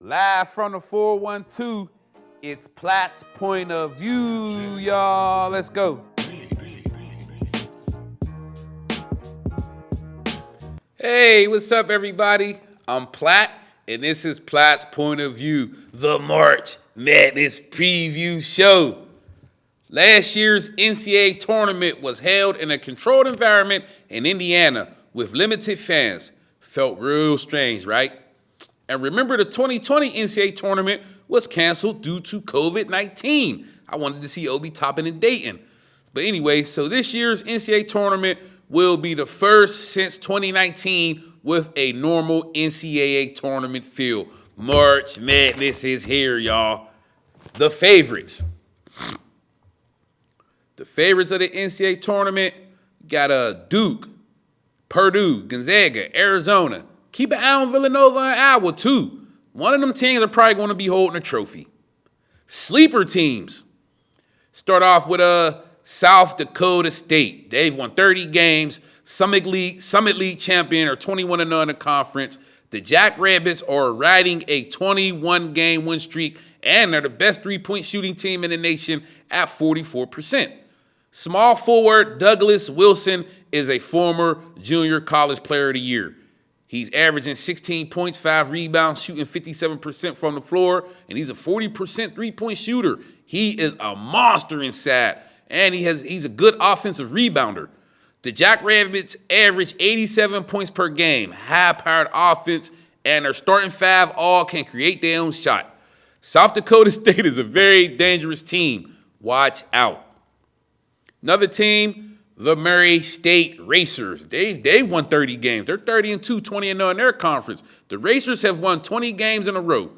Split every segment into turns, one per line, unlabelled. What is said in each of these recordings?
Live from the 412, it's Platt's point of view, y'all. Let's go. Hey, what's up, everybody? I'm Platt, and this is Platt's point of view, the March Madness preview show. Last year's NCAA tournament was held in a controlled environment in Indiana with limited fans. Felt real strange, right? And remember, the 2020 NCAA tournament was canceled due to COVID-19. I wanted to see Obi Toppin in Dayton. But anyway, so this year's NCAA tournament will be the first since 2019 with a normal NCAA tournament feel. March Madness is here, y'all. The favorites. The favorites of the NCAA tournament got Duke, Purdue, Gonzaga, Arizona. Keep an eye on Villanova and Iowa, too. One of them teams are probably going to be holding a trophy. Sleeper teams. Start off with South Dakota State. They've won 30 games. Summit League champion, or 21-0 in the conference. The Jackrabbits are riding a 21-game win streak, and they're the best three-point shooting team in the nation at 44%. Small forward Douglas Wilson is a former junior college player of the year. He's averaging 16 points, 5 rebounds, shooting 57% from the floor, and he's a 40% three-point shooter. He is a monster inside, and he's a good offensive rebounder. The Jackrabbits average 87 points per game, high-powered offense, and their starting five all can create their own shot. South Dakota State is a very dangerous team. Watch out. Another team, the Murray State Racers. They won 30 games. They're 30-2, 20-0 in their conference. The Racers have won 20 games in a row.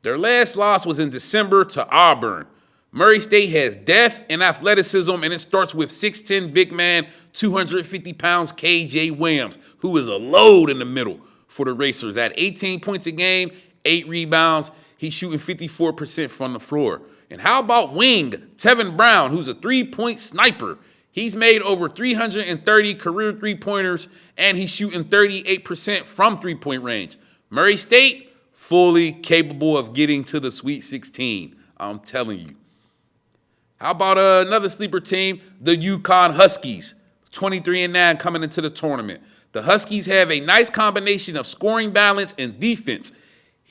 Their last loss was in December to Auburn. Murray State has depth and athleticism, and it starts with 6'10" big man, 250 pounds KJ Williams, who is a load in the middle for the Racers. At 18 points a game, 8 rebounds, he's shooting 54% from the floor. And how about wing Tevin Brown, who's a three-point sniper? He's made over 330 career three-pointers, and he's shooting 38% from three-point range. Murray State, fully capable of getting to the Sweet 16. I'm telling you. How about another sleeper team, the UConn Huskies, 23-9 coming into the tournament. The Huskies have a nice combination of scoring balance and defense.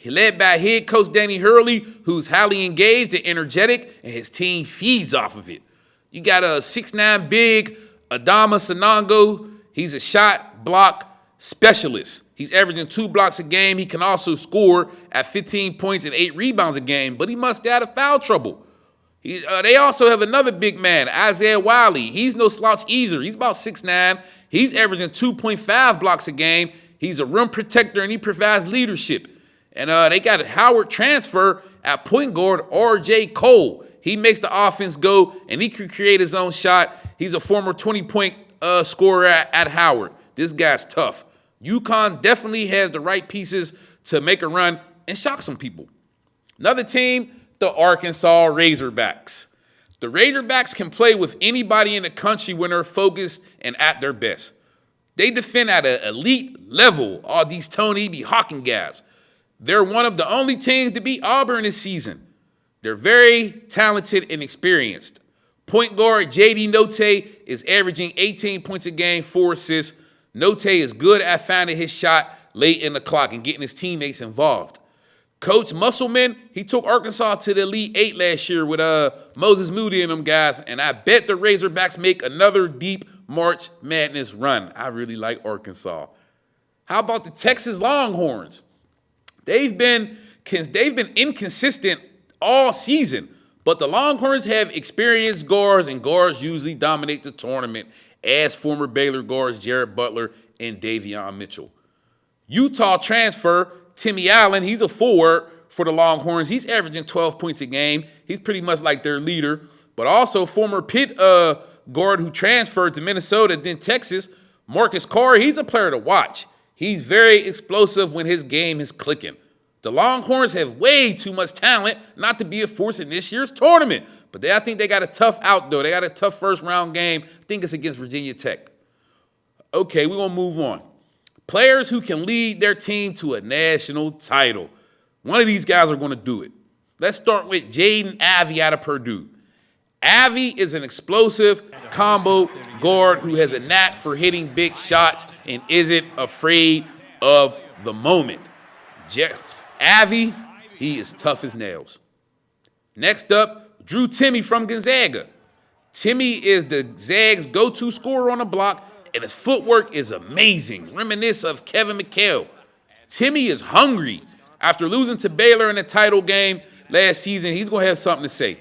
Led by head coach Danny Hurley, who's highly engaged and energetic, and his team feeds off of it. You got a 6'9" big Adama Sanongo. He's a shot block specialist. He's averaging 2 blocks a game. He can also score at 15 points and 8 rebounds a game, but he must stay out of foul trouble. They also have another big man, Isaiah Wiley. He's no slouch either. He's about 6'9". He's averaging 2.5 blocks a game. He's a rim protector, and he provides leadership. And they got a Howard transfer at point guard, R.J. Cole. He makes the offense go, and he can create his own shot. He's a former 20-point scorer at Howard. This guy's tough. UConn definitely has the right pieces to make a run and shock some people. Another team, the Arkansas Razorbacks. The Razorbacks can play with anybody in the country when they're focused and at their best. They defend at an elite level, all these Tony B. Hawking guys. They're one of the only teams to beat Auburn this season. They're very talented and experienced. Point guard J.D. Note is averaging 18 points a game, 4 assists. Note is good at finding his shot late in the clock and getting his teammates involved. Coach Musselman, he took Arkansas to the Elite 8 last year with Moses Moody and them guys, and I bet the Razorbacks make another deep March Madness run. I really like Arkansas. How about the Texas Longhorns? They've been inconsistent all season, but the Longhorns have experienced guards, and guards usually dominate the tournament, as former Baylor guards Jared Butler and Davion Mitchell. Utah transfer Timmy Allen, he's a forward for the Longhorns. He's averaging 12 points a game. He's pretty much like their leader, but also former Pitt guard who transferred to Minnesota, then Texas, Marcus Carr, he's a player to watch. He's very explosive when his game is clicking. The Longhorns have way too much talent not to be a force in this year's tournament. But I think they got a tough out, though. They got a tough first-round game. I think it's against Virginia Tech. Okay, we're going to move on. Players who can lead their team to a national title. One of these guys are going to do it. Let's start with Jaden Ivey out of Purdue. Ivey is an explosive combo guard who has a knack for hitting big shots and isn't afraid of the moment. Ivey, he is tough as nails. Next up, Drew Timme from Gonzaga. Timme is the Zags' go-to scorer on the block, and his footwork is amazing, reminiscent of Kevin McHale. Timme is hungry. After losing to Baylor in the title game last season, he's going to have something to say.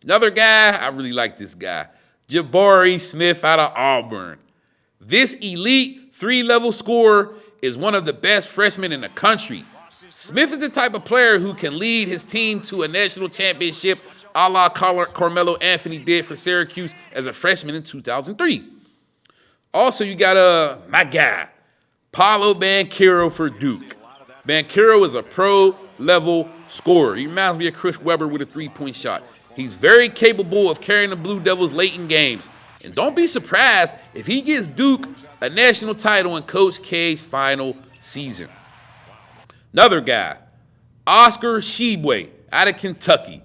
Another guy, I really like this guy, Jabari Smith out of Auburn. This elite three-level scorer is one of the best freshmen in the country. Smith is the type of player who can lead his team to a national championship a la Carmelo Anthony did for Syracuse as a freshman in 2003. Also, you got my guy, Paolo Banchero for Duke. Banchero is a pro-level scorer. He reminds me of Chris Webber with a three-point shot. He's very capable of carrying the Blue Devils late in games. And don't be surprised if he gets Duke a national title in Coach K's final season. Another guy, Oscar Tshiebwe out of Kentucky.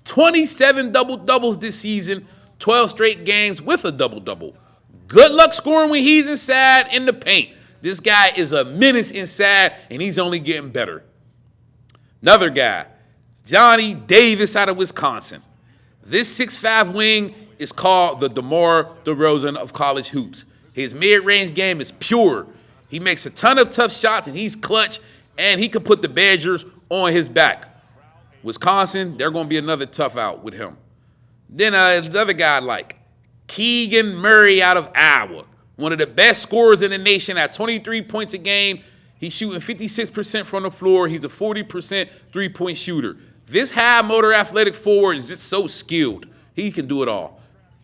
27 double-doubles this season, 12 straight games with a double-double. Good luck scoring when he's inside in the paint. This guy is a menace inside, and he's only getting better. Another guy, Johnny Davis out of Wisconsin. This 6'5" wing is called the DeMar DeRozan of college hoops. His mid-range game is pure. He makes a ton of tough shots, and he's clutch, and he can put the Badgers on his back. Wisconsin, they're going to be another tough out with him. Then another guy I like, Keegan Murray out of Iowa. One of the best scorers in the nation at 23 points a game. He's shooting 56% from the floor. He's a 40% three-point shooter. This high-motor athletic forward is just so skilled. He can do it all.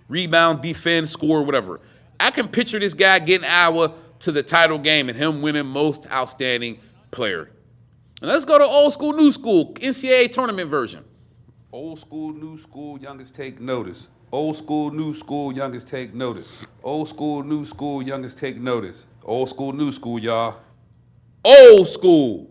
Rebound, defend, score, whatever. I can picture this guy getting Iowa to the title game and him winning most outstanding player. And let's go to old school, new school, NCAA tournament version. Old school, new school, youngest take notice. Old school, new school, youngest take notice. Old school, new school, youngest take notice. Old school, new school, y'all. Old school.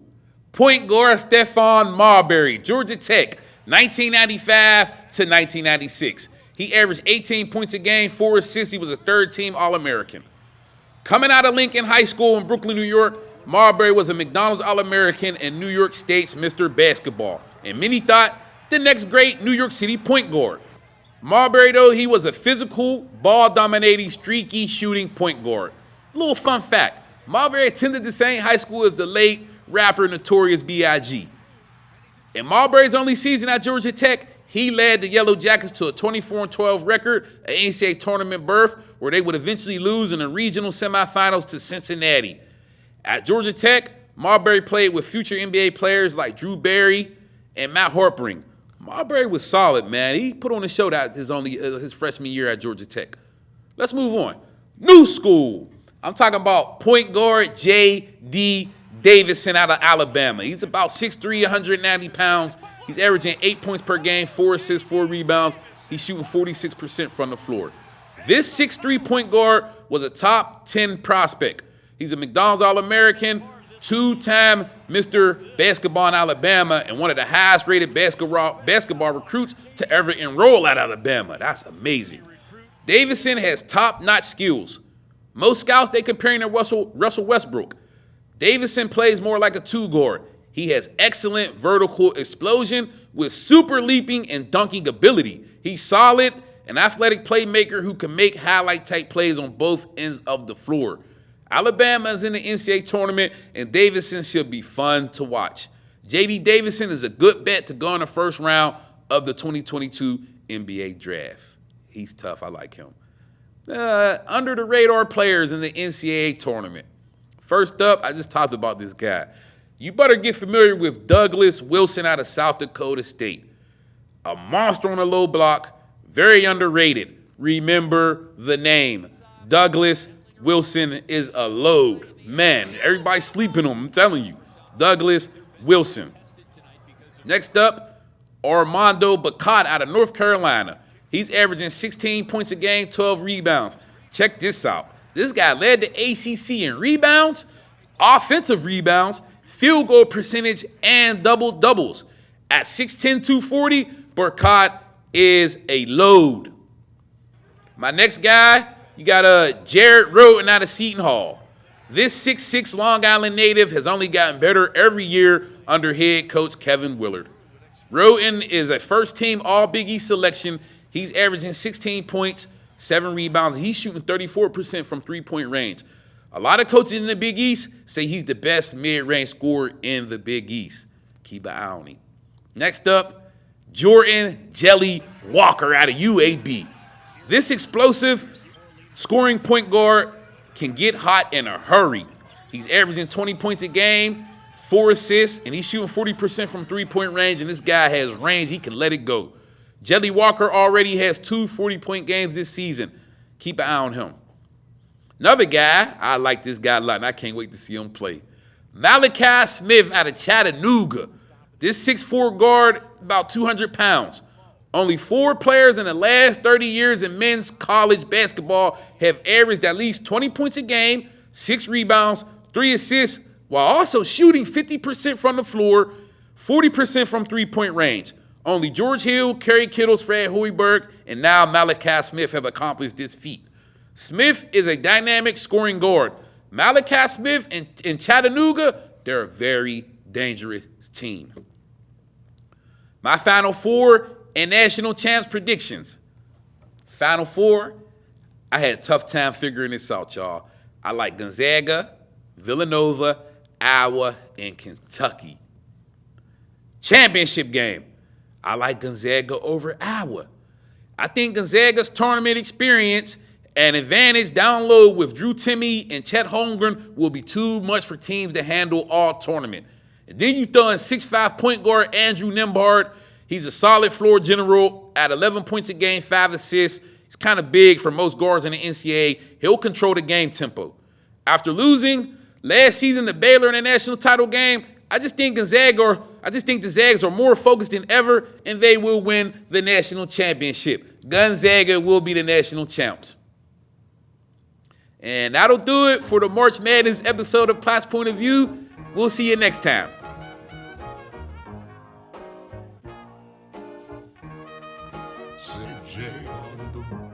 Point guard Stephon Marbury, Georgia Tech, 1995 to 1996. He averaged 18 points a game, 4 assists. He was a third-team All-American. Coming out of Lincoln High School in Brooklyn, New York, Marbury was a McDonald's All-American and New York State's Mr. Basketball. And many thought the next great New York City point guard. Marbury, though, he was a physical, ball-dominating, streaky shooting point guard. Little fun fact, Marbury attended the same high school as the late rapper Notorious B.I.G. In Marbury's only season at Georgia Tech, he led the Yellow Jackets to a 24-12 record, an NCAA tournament berth, where they would eventually lose in the regional semifinals to Cincinnati. At Georgia Tech, Marbury played with future NBA players like Drew Barry and Matt Harpering. Marbury was solid, man. He put on a show that his freshman year at Georgia Tech. Let's move on. New school. I'm talking about point guard J.D. Davison out of Alabama. He's about 6'3", 190 pounds. He's averaging 8 points per game, 4 assists, 4 rebounds. He's shooting 46% from the floor. This 6'3" point guard was a top 10 prospect. He's a McDonald's All-American, 2-time Mr. Basketball in Alabama, and one of the highest-rated basketball recruits to ever enroll at Alabama. That's amazing. Davison has top-notch skills. Most scouts, they compare him to Russell Westbrook. Davison plays more like a two-guard. He has excellent vertical explosion with super leaping and dunking ability. He's solid, an athletic playmaker who can make highlight-type plays on both ends of the floor. Alabama is in the NCAA tournament, and Davison should be fun to watch. J.D. Davison is a good bet to go in the first round of the 2022 NBA draft. He's tough. I like him. Under-the-radar players in the NCAA tournament. First up, I just talked about this guy. You better get familiar with Douglas Wilson out of South Dakota State. A monster on the low block, very underrated. Remember the name. Douglas Wilson is a load. Man, everybody's sleeping on him, I'm telling you. Douglas Wilson. Next up, Armando Bacot out of North Carolina. He's averaging 16 points a game, 12 rebounds. Check this out. This guy led the ACC in rebounds, offensive rebounds, field goal percentage, and double-doubles. At 6'10", 240, Burkott is a load. My next guy, you got Jared Roten out of Seton Hall. This 6'6" Long Island native has only gotten better every year under head coach Kevin Willard. Roten is a first-team All-Big East selection. He's averaging 16 points, 7 rebounds, and he's shooting 34% from three-point range. A lot of coaches in the Big East say he's the best mid-range scorer in the Big East. Keep an eye on him. Next up, Jordan Jelly Walker out of UAB. This explosive scoring point guard can get hot in a hurry. He's averaging 20 points a game, 4 assists, and he's shooting 40% from three-point range, and this guy has range. He can let it go. Jelly Walker already has 2 40-point games this season. Keep an eye on him. Another guy, I like this guy a lot, and I can't wait to see him play. Malachi Smith out of Chattanooga. This 6'4" guard, about 200 pounds. Only 4 players in the last 30 years in men's college basketball have averaged at least 20 points a game, 6 rebounds, 3 assists, while also shooting 50% from the floor, 40% from three-point range. Only George Hill, Kerry Kittles, Fred Hoiberg, and now Malachi Smith have accomplished this feat. Smith is a dynamic scoring guard. Malachi Smith and Chattanooga, they're a very dangerous team. My Final Four and national champs predictions. Final Four, I had a tough time figuring this out, y'all. I like Gonzaga, Villanova, Iowa, and Kentucky. Championship game, I like Gonzaga over Iowa. I think Gonzaga's tournament experience and advantage down low with Drew Timme and Chet Holmgren will be too much for teams to handle all tournament. And then you throw in 6'5" point guard Andrew Nembhard. He's a solid floor general at 11 points a game, 5 assists. He's kind of big for most guards in the NCAA. He'll control the game tempo. After losing last season to Baylor in the national title game, I just think the Zags are more focused than ever, and they will win the national championship. Gonzaga will be the national champs. And that'll do it for the March Madness episode of Platt's Point of View. We'll see you next time.
CJ on the